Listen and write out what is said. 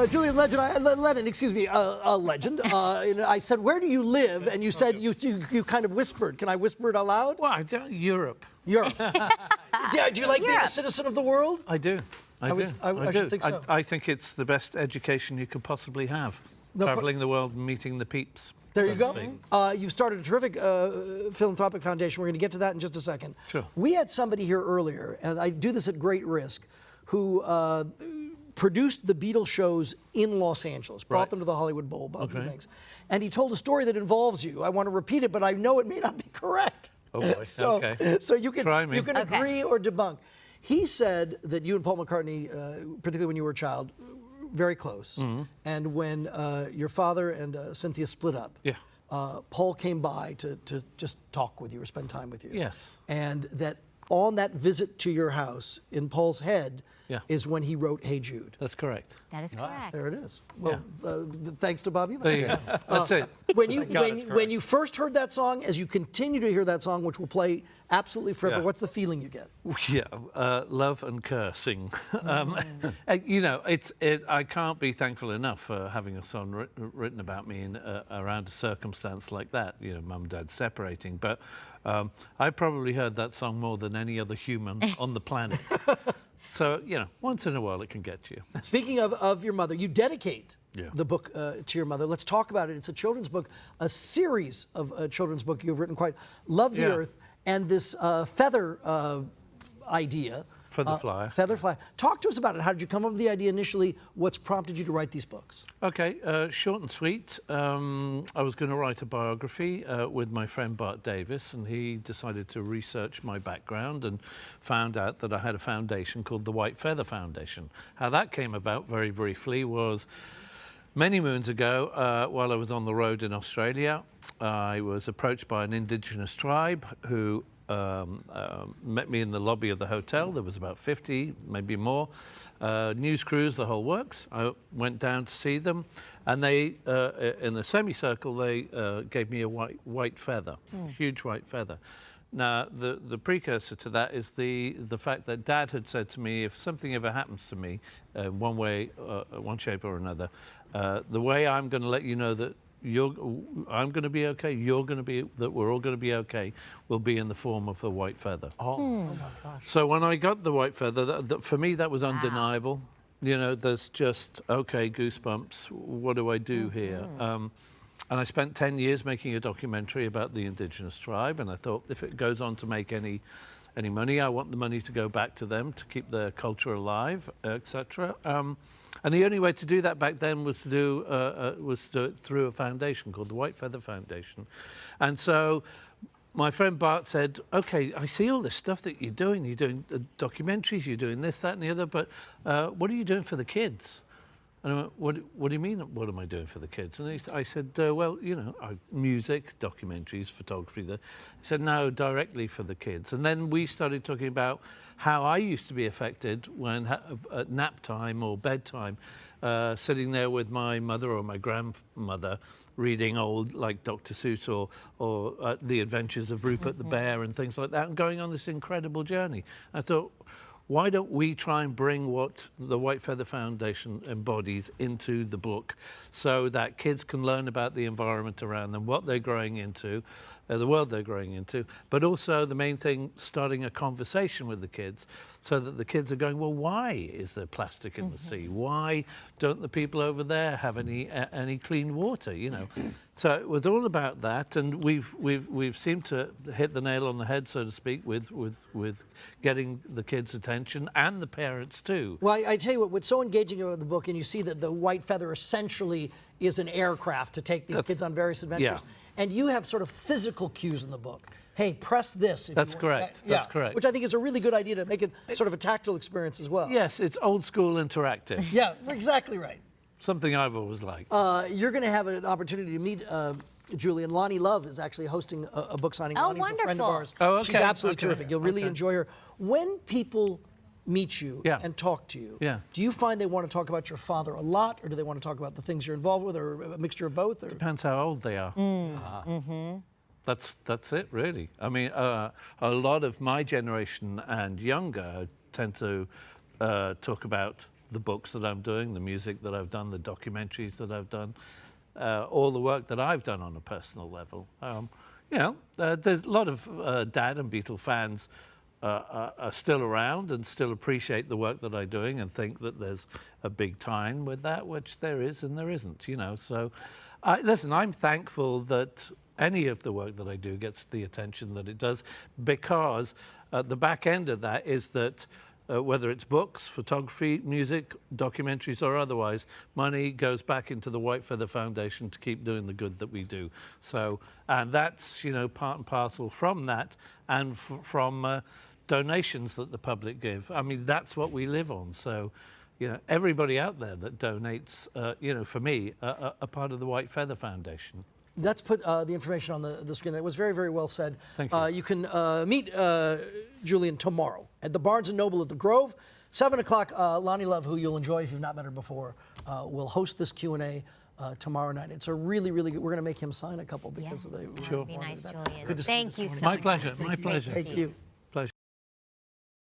Julian Lennon, excuse me, a legend. And I said, where do you live? And you said, you kind of whispered. Can I whisper it out loud? Well, I don't, Europe. Europe. Do you like being a citizen of the world? I do. I do. I should think so. I think it's the best education you could possibly have. Traveling the world and meeting the peeps. There you go. You've started a terrific philanthropic foundation. We're going to get to that in just a second. Sure. We had somebody here earlier, and I do this at great risk, who produced the Beatles shows in Los Angeles, brought them to the Hollywood Bowl, Bob Eubanks. And he told a story that involves you. I want to repeat it, but I know it may not be correct. Oh boy, okay. So you can, Try me. you can agree or debunk. He said that you and Paul McCartney, particularly when you were a child, very close. And when your father and Cynthia split up, Paul came by to just talk with you or spend time with you. Yes. And that on that visit to your house, in Paul's head, is when he wrote Hey Jude. That's correct. That is correct. There it is. Well, thanks to Bobby. There you go. That's it. When you first heard that song, as you continue to hear that song, which will play absolutely forever, what's the feeling you get? Yeah, love and cursing. You know, I can't be thankful enough for having a song written about me in around a circumstance like that. You know, mum and dad separating, but I probably heard that song more than any other human on the planet. So, you know, once in a while it can get to you. Speaking of your mother, you dedicate the book to your mother. Let's talk about it. It's a children's book, a series of children's book you've written quite. Love the Earth, and this feather idea. Feather flyer. Feather flyer. Talk to us about it. How did you come up with the idea initially? What's prompted you to write these books? Okay, short and sweet. I was going to write a biography with my friend Bart Davis, and he decided to research my background and found out that I had a foundation called the White Feather Foundation. How that came about, very briefly, was many moons ago, while I was on the road in Australia, I was approached by an indigenous tribe who met me in the lobby of the hotel. There was about 50, maybe more, news crews, the whole works. I went down to see them, and they, in the semicircle, they gave me a white feather, huge white feather. Now, the precursor to that is the fact that Dad had said to me, if something ever happens to me, one way, one shape or another, the way I'm going to let you know that I'm going to be okay, you're going to be, that we're all going to be okay, will be in the form of a white feather. Oh my gosh. So when I got the white feather, for me that was undeniable. You know, there's just, okay, goosebumps, what do I do here? And I spent 10 years making a documentary about the indigenous tribe, and I thought if it goes on to make any money, I want the money to go back to them to keep their culture alive, etc. And the only way to do that back then was to do it through a foundation called the White Feather Foundation. And so my friend Bart said, okay, I see all this stuff that you're doing documentaries, you're doing this, that and the other, but what are you doing for the kids? And I went, what do you mean, what am I doing for the kids? And I said, well, you know, music, documentaries, photography. He said, no, directly for the kids. And then we started talking about how I used to be affected when at nap time or bedtime, sitting there with my mother or my grandmother, reading old, like Dr. Seuss or The Adventures of Rupert the Bear and things like that, and going on this incredible journey. I thought, why don't we try and bring what the White Feather Foundation embodies into the book so that kids can learn about the environment around them, what they're growing into, the world they're growing into, but also the main thing, starting a conversation with the kids so that the kids are going, well, why is there plastic in the sea? Why don't the people over there have any clean water, you know? So it was all about that, and we've seemed to hit the nail on the head, so to speak, with getting the kids' attention and the parents too. Well, I tell you what's so engaging about the book, and you see that the White Feather essentially is an aircraft to take these kids on various adventures. And you have sort of physical cues in the book. Hey, press this. If That's you want. correct. That's correct. Which I think is a really good idea to make it sort of a tactile experience as well. Yes, it's old school interactive. Yeah, exactly right. Something I've always liked. You're going to have an opportunity to meet Julian. Lonnie Love is actually hosting a book signing. Oh, Lonnie's a friend of ours. Oh, okay. She's absolutely terrific. You'll really enjoy her. When people meet you and talk to you, do you find they want to talk about your father a lot, or do they want to talk about the things you're involved with, or a mixture of both? Or? Depends how old they are. That's it, really. I mean, a lot of my generation and younger tend to talk about the books that I'm doing, the music that I've done, the documentaries that I've done, all the work that I've done on a personal level. You know, there's a lot of Dad and Beatle fans are still around and still appreciate the work that I'm doing and think that there's a big tie-in with that, which there is and there isn't, you know. So, listen, I'm thankful that any of the work that I do gets the attention that it does, because the back end of that is that whether it's books, photography, music, documentaries or otherwise, money goes back into the White Feather Foundation to keep doing the good that we do. So, and that's, you know, part and parcel from that and from donations that the public give. I mean, that's what we live on. So, you know, everybody out there that donates, you know, for me, a part of the White Feather Foundation. Let's put the information on the screen. That was very, very well said. Thank you. You can meet Julian tomorrow at the Barnes & Noble at the Grove. 7 o'clock, Lonnie Love, who you'll enjoy if you've not met her before, will host this Q&A tomorrow night. It's a really, really good. We're going to make him sign a couple because of the. Sure. Be nice, Julian. Good to Thank see you you so My much. pleasure. My pleasure. Thank you.